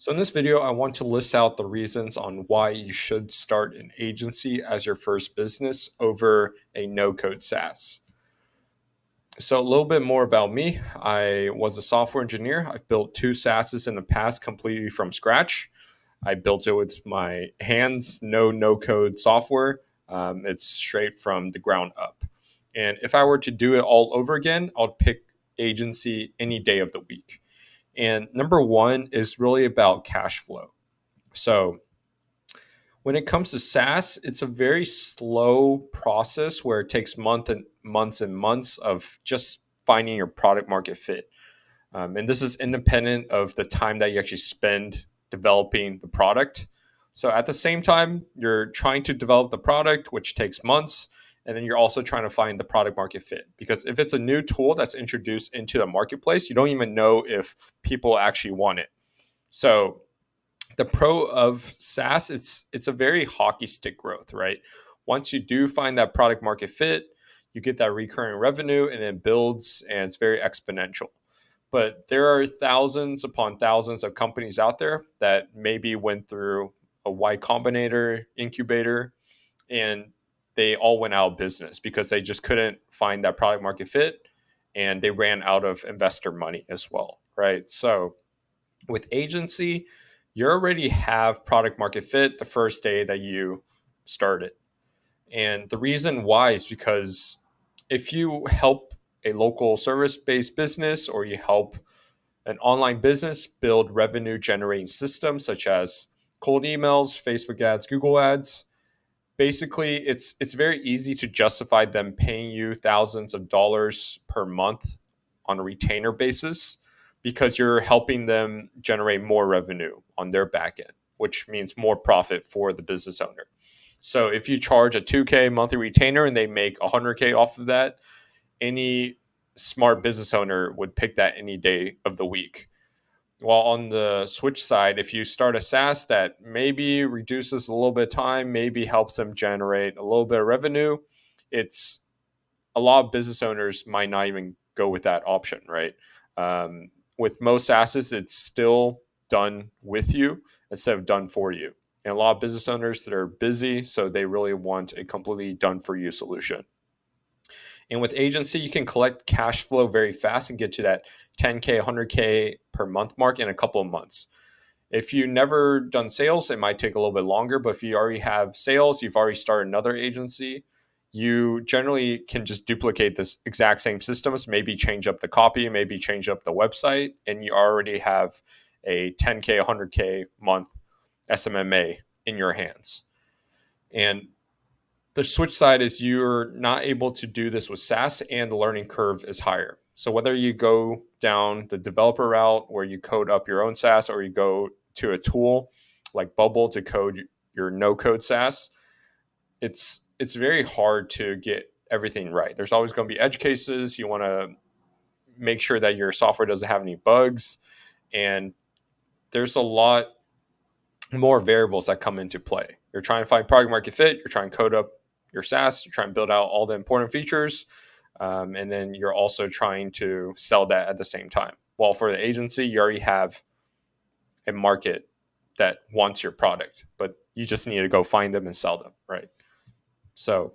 So in this video, I want to list out the reasons on why you should start an agency as your first business over a no-code SaaS. So a little bit more about me. I was a software engineer. I've built two SaaSes in the past completely from scratch. I built it with my hands, no-code software. It's straight from the ground up. And if I were to do it all over again, I'd pick agency any day of the week. And number one is really about cash flow. So when it comes to SaaS, it's a very slow process where it takes months and months of just finding your product market fit. And this is independent of the time that you actually spend developing the product. So at the same time, you're trying to develop the product, which takes months, and then you're also trying to find the product market fit. Because if it's a new tool that's introduced into the marketplace, you don't even know if people actually want it. So the pro of SaaS, it's a very hockey stick growth, right? Once you do find that product market fit, you get that recurring revenue and it builds and it's very exponential. But there are thousands upon thousands of companies out there that maybe went through a Y Combinator incubator and they all went out of business because they just couldn't find that product market fit and they ran out of investor money as well, right? So with agency, you already have product market fit the first day that you start it. And the reason why is because if you help a local service based business or you help an online business build revenue generating systems such as cold emails, Facebook ads, Google ads, basically it's very easy to justify them paying you thousands of dollars per month on a retainer basis because you're helping them generate more revenue on their back end, which means more profit for the business owner. So if you charge a 2K monthly retainer and they make 100K off of that, any smart business owner would pick that any day of the week. While on the switch side, if you start a SaaS that maybe reduces a little bit of time, maybe helps them generate a little bit of revenue, it's a lot of business owners might not even go with that option, right? With most SaaSes, it's still done with you instead of done for you. And a lot of business owners that are busy, so they really want a completely done for you solution. And with agency, you can collect cash flow very fast and get to that 10K, 100K per month mark in a couple of months. If you never done sales, it might take a little bit longer. But if you already have sales, you've already started another agency, you generally can just duplicate this exact same systems, maybe change up the copy, maybe change up the website, and you already have a 10K, 100K month SMMA in your hands. And the switch side is you're not able to do this with SaaS and the learning curve is higher. So whether you go down the developer route where you code up your own SaaS or you go to a tool like Bubble to code your no code SaaS, it's very hard to get everything right. There's always going to be edge cases. You want to make sure that your software doesn't have any bugs, and there's a lot more variables that come into play. You're trying to find product market fit, you're trying to code up your SaaS, you're trying to build out all the important features, and then you're also trying to sell that at the same time. While for the agency, you already have a market that wants your product, but you just need to go find them and sell them, right? So,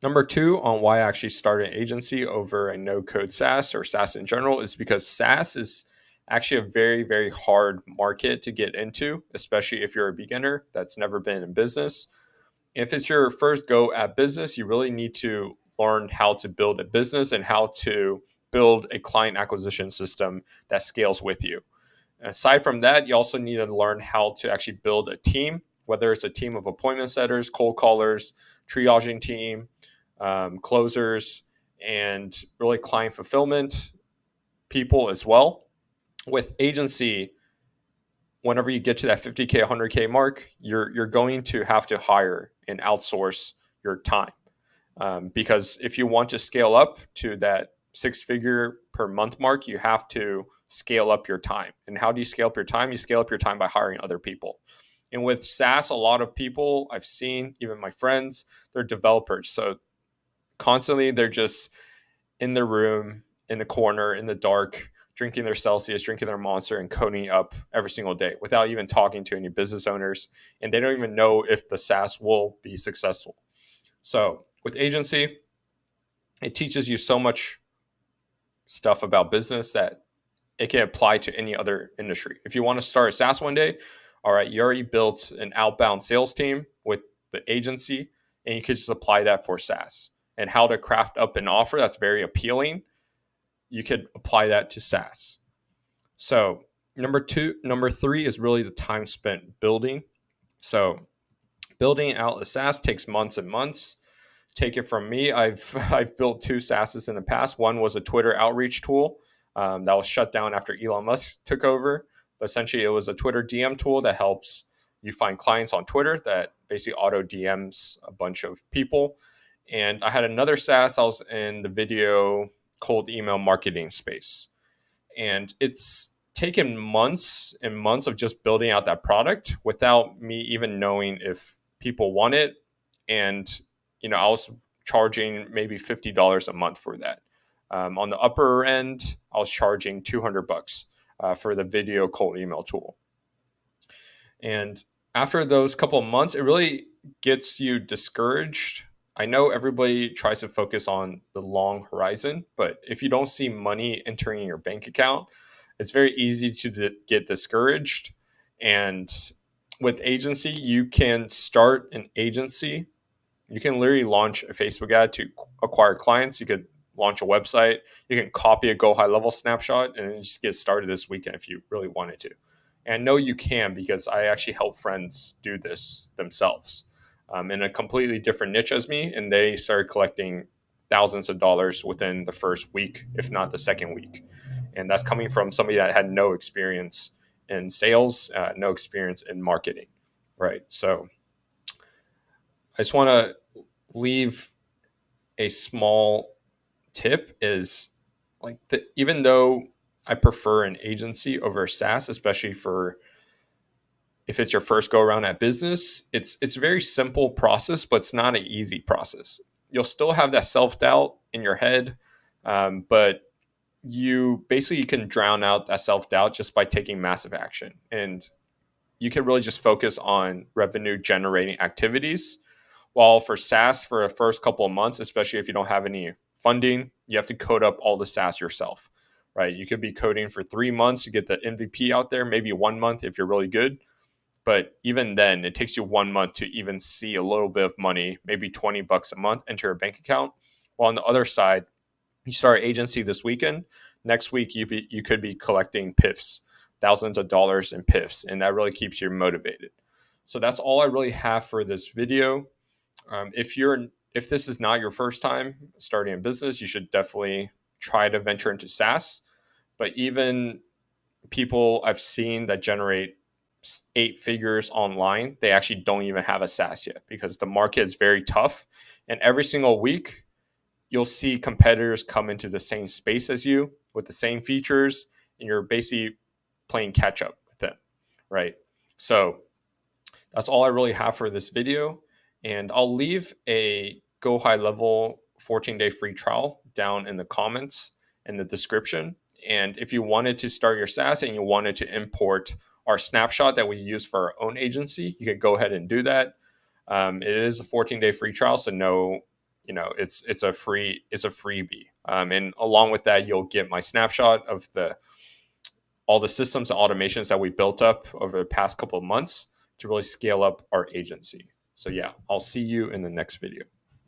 number two on why I actually started an agency over a no code SaaS or SaaS in general is because SaaS is actually a very, very hard market to get into, especially if you're a beginner that's never been in business. If it's your first go at business, you really need to learn how to build a business and how to build a client acquisition system that scales with you. And aside from that, you also need to learn how to actually build a team, whether it's a team of appointment setters, cold callers, triaging team, closers, and really client fulfillment people as well. With agency, whenever you get to that 50K, 100K mark, you're going to have to hire and outsource your time. Because if you want to scale up to that six figure per month mark, you have to scale up your time. And how do you scale up your time? You scale up your time by hiring other people. And with SaaS, a lot of people I've seen, even my friends, they're developers. So constantly they're just in their room, in the corner, in the dark, drinking their Celsius, drinking their Monster, and coding up every single day without even talking to any business owners. And they don't even know if the SaaS will be successful. So with agency, it teaches you so much stuff about business that it can apply to any other industry. If you want to start a SaaS one day, all right, you already built an outbound sales team with the agency, and you could just apply that for SaaS. And how to craft up an offer that's very appealing, you could apply that to SaaS. So number three is really the time spent building. So building out a SaaS takes months and months. Take it from me, I've built two SaaSes in the past. One was a Twitter outreach tool that was shut down after Elon Musk took over. But essentially, it was a Twitter DM tool that helps you find clients on Twitter that basically auto DMs a bunch of people. And I had another SaaS. I was in the video cold email marketing space, and it's taken months and months of just building out that product without me even knowing if people want it. And I was charging maybe $50 a month for that. On the upper end, I was charging $200 for the video cold email tool. And after those couple of months, it really gets you discouraged. I know everybody tries to focus on the long horizon, but if you don't see money entering your bank account, it's very easy to get discouraged. And with agency, you can start an agency. You can literally launch a Facebook ad to acquire clients. You could launch a website. You can copy a Go High Level snapshot and just get started this weekend if you really wanted to. And I know you can because I actually help friends do this themselves in a completely different niche as me. And they started collecting thousands of dollars within the first week, if not the second week. And that's coming from somebody that had no experience in sales, no experience in marketing, right? So I just want to leave a small tip is like even though I prefer an agency over SaaS, especially for if it's your first go around at business, it's a very simple process, but it's not an easy process. You'll still have that self doubt in your head, but you can drown out that self doubt just by taking massive action, and you can really just focus on revenue generating activities. While for SaaS, for the first couple of months, especially if you don't have any funding, you have to code up all the SaaS yourself, right? You could be coding for 3 months to get the MVP out there, maybe 1 month if you're really good. But even then, it takes you 1 month to even see a little bit of money, maybe $20 a month, enter a bank account. While on the other side, you start agency this weekend. Next week, you could be collecting PIFs, thousands of dollars in PIFs, and that really keeps you motivated. So that's all I really have for this video. If this is not your first time starting a business, you should definitely try to venture into SaaS. But even people I've seen that generate 8 figures online, they actually don't even have a SaaS yet because the market is very tough. And every single week, you'll see competitors come into the same space as you with the same features, and you're basically playing catch up with them, right? So that's all I really have for this video. And I'll leave a Go High Level 14-day free trial down in the comments in the description. And if you wanted to start your SaaS and you wanted to import our snapshot that we use for our own agency, you could go ahead and do that. It is a 14-day free trial, so no, it's a freebie. And along with that, you'll get my snapshot of all the systems and automations that we built up over the past couple of months to really scale up our agency. So yeah, I'll see you in the next video.